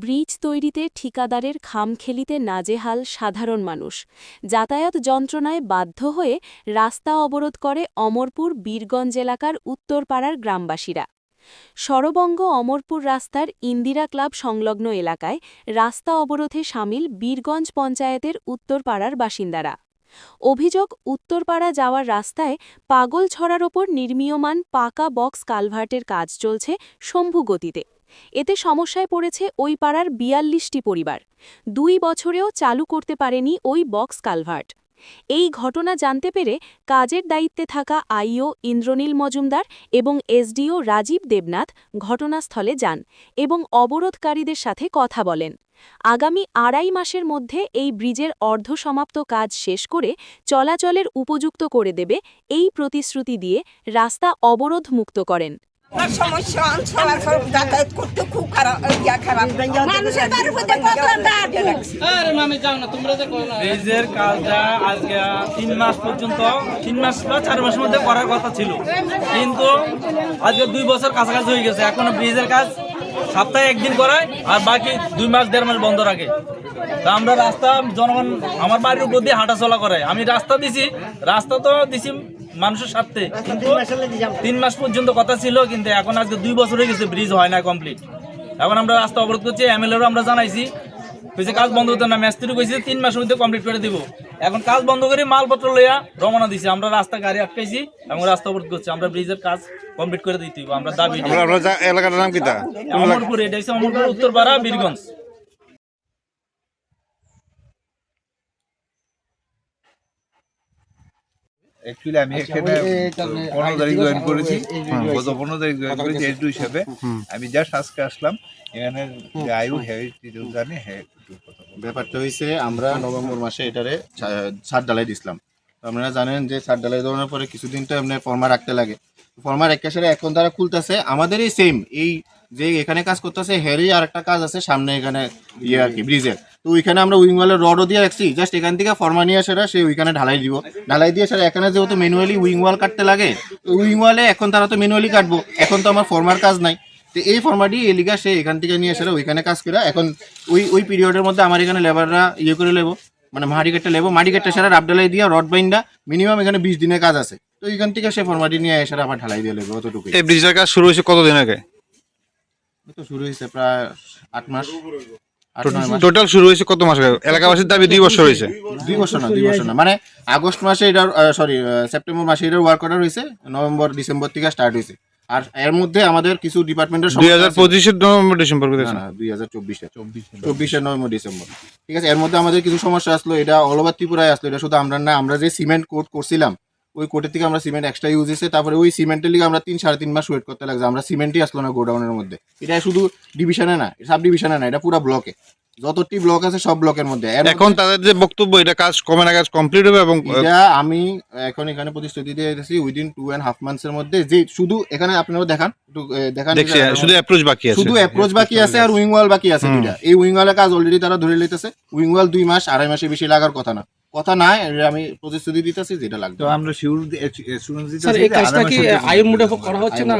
Bridge তৈরিতে ঠিকাদারের খামখেলিতে নাজেহাল সাধারণ মানুষ। যাতায়াত যন্ত্রণায় বাধ্য হয়ে রাস্তা অবরোধ করে অমরপুর বীরগঞ্জ এলাকার উত্তরপাড়ার গ্রামবাসীরা। সরবঙ্গ অমরপুর রাস্তার ইন্দিরা ক্লাব সংলগ্ন এলাকায় রাস্তা অবরোধে সামিল বীরগঞ্জ পঞ্চায়েতের উত্তরপাড়ার বাসিন্দারা। অভিযোগ, উত্তরপাড়া যাওয়ার রাস্তায় পাগলছড়ার ওপর নির্মীয়মান পাকা বক্স কালভার্টের কাজ চলছে শম্ভু গতিতে। এতে সমস্যায় পড়েছে ওই পাড়ার ৪২টি পরিবার। ২ বছরেও চালু করতে পারেনি ওই বক্স কালভার্ট। এই ঘটনা জানতে পেরে কাজের দায়িত্বে থাকা আইও ইন্দ্রনীল মজুমদার এবং এসডিও রাজীব দেবনাথ ঘটনাস্থলে যান এবং অবরোধকারীদের সাথে কথা বলেন। আগামী ২.৫ মাসের মধ্যে এই ব্রিজের অর্ধসমাপ্ত কাজ শেষ করে চলাচলের উপযুক্ত করে দেবে এই প্রতিশ্রুতি দিয়ে রাস্তা অবরোধ মুক্ত করেন। সমস্যা যাতায়াত করতে খুব খারাপ। ব্রিজের কাজটা আজকে 3 মাস পর্যন্ত 3 মাস বা 4 মাসের মধ্যে করার কথা ছিল, কিন্তু আজকে 2 বছর কাছাকাছি হয়ে গেছে। এখনো ব্রিজের কাজ সপ্তাহে 1 দিন করায় আর বাকি 2 মাস 1.5 মাস বন্ধ রাখে। তা আমরা রাস্তা জনগণ আমার বাড়ির উপর দিয়ে হাঁটাচলা করে, আমি রাস্তা দিছি, রাস্তা তো দিছি মানুষের স্বার্থে, কিন্তু 3 মাস পর্যন্ত কথা ছিল, কিন্তু এখন আজকে 2 বছর হয়ে গেছে, ব্রিজ হয় না কমপ্লিট। এখন আমরা রাস্তা অবরোধ করছি, এমএলএরও আমরা জানাইছি, কইছে কাজ বন্ধ হতো না, মিস্ত্রি কইছে 3 মাসের মধ্যে কমপ্লিট করে দিব। এখন কাজ বন্ধ করে মালপত্র লইয়া রওনা দিছি, আমরা রাস্তা গাড়ি আটকাইছি এবং রাস্তা অবরোধ করছি। আমরা ব্রিজের কাজ কমপ্লিট করে দিতে হবে, আমরা দাবি। এলাকাটার নাম কিটা? অমরপুর, এটা হচ্ছে অমরপুর উত্তরপাড়া বীরগঞ্জ। অ্যাকচুয়ালি আমি এখানে 15 তারিখ জয়েন করেছি, গত 15 তারিখ জয়েন করেছি এসডি হিসেবে। আমি জাস্ট আজকে আসলাম এখানে, আয়ু জানি। হ্যাঁ, ব্যাপারটা হয়েছে, আমরা নভেম্বর মাসে এটারে ছাদ ঢালাই দিছিলাম। আপনারা জানেন যে ছাদ ঢালাই দেওয়ার পরে কিছুদিন তো এমনি ফর্মা রাখতে লাগে। ফর্মা রেখে সেটা এখন তারা খুলতেছে। আমাদেরই সেম এই যে এখানে কাজ করতেছে, হেরই আর একটা কাজ আছে সামনে এখানে ইয়ে আর কি ব্রিজের। তো ওইখানে আমরা উইংওয়ালের রডও দিয়ে রাখছি, জাস্ট এখান থেকে ফর্মা নিয়ে সেটা সে ওইখানে ঢালাই দিব। ঢালাই দিয়ে সেটা এখানে যেহেতু ম্যানুয়ালি উইংওয়াল কাটতে লাগে, উইংওয়ালে এখন তারা তো ম্যানুয়ালি কাটবো, এখন তো আমার ফর্মার কাজ নাই। তো এই ফর্মাটি এলিগা সে এখান থেকে নিয়ে সেটা ওইখানে কাজ করে এখন ওই পিরিয়ডের মধ্যে আমার এখানে লেবাররা ইয়ে করে নেবো, মানে মাটি কাটতে লেবো, মাটি কাটতে সেটা রাব ঢালাই দিয়ে রড বাইন্ডা মিনিমাম এখানে 20 দিনের কাজ আছে। তো এখান থেকে সে ফর্মাটি নিয়ে এসে আবার ঢালাই দিয়ে লেবো, অতটুকু। এই ব্রিজের কাজ শুরু হয়েছে কতদিন আগে? তো শুরু হয়েছে প্রায় 8 মাস। টোটাল শুরু হয়েছে কত মাস আগে? এলাকাবাসীর দাবি 2 বছর হয়েছে। 2 বছর না, মানে আগস্ট মাসে এটার সেপ্টেম্বর মাসে এটার ওয়ার্ক অর্ডার হয়েছে, নভেম্বর ডিসেম্বর থেকে স্টার্ট হয়েছে। আর এর মধ্যে আমাদের কিছু ডিপার্টমেন্টের 2025 নভেম্বর ডিসেম্বর, না 2024 নভেম্বর ডিসেম্বর, ঠিক আছে। এর মধ্যে আমাদের কিছু সমস্যা আসলো, এটা অল ওভার ত্রিপুরায় আসলো। এটা শুধু আমরা না, আমরা যে সিমেন্ট কোট করছিলাম ওই কোটের থেকে আমরা সিমেন্ট এক্সট্রা ইউজ হয়েছে, তারপরে ওই সিমেন্টের লিগে আমরা 3-3.5 মাস ওয়েট করতে লাগছে। আমরা সিমেন্টই আসলো না গোডাউনের মধ্যে। এটা শুধু ডিভিশনে না, সাব ডিভিশনে না, এটা পুরো ব্লকে, যতটি ব্লক আছে সব ব্লকের মধ্যে। এখন তাদের যে বক্তব্য, এটা কাজ কমে না, কাজ কমপ্লিট হবে। এবং এটা আমি এখন এখানে প্রতিশ্রুতি দিয়ে দিয়েছি উইদিন 2.5 মান্থসের মধ্যে, যে শুধু এখানে আপনারা দেখান, একটু দেখান, শুধু অ্যাপ্রোচ বাকি আছে, শুধু অ্যাপ্রোচ বাকি আছে আর উইং ওয়াল বাকি আছে দুইটা। এই উইং ওয়ালের কাজ অলরেডি তারা ধরে লইতেছে। উইং ওয়াল 2 মাস 2.5 মাসের বেশি লাগার কথা না, আমি প্রতিশ্রুতি দিতেছি যেটা লাগবে। তো আমরা শিউর এই কাজটা কি আইএম মুডে করা হচ্ছে না?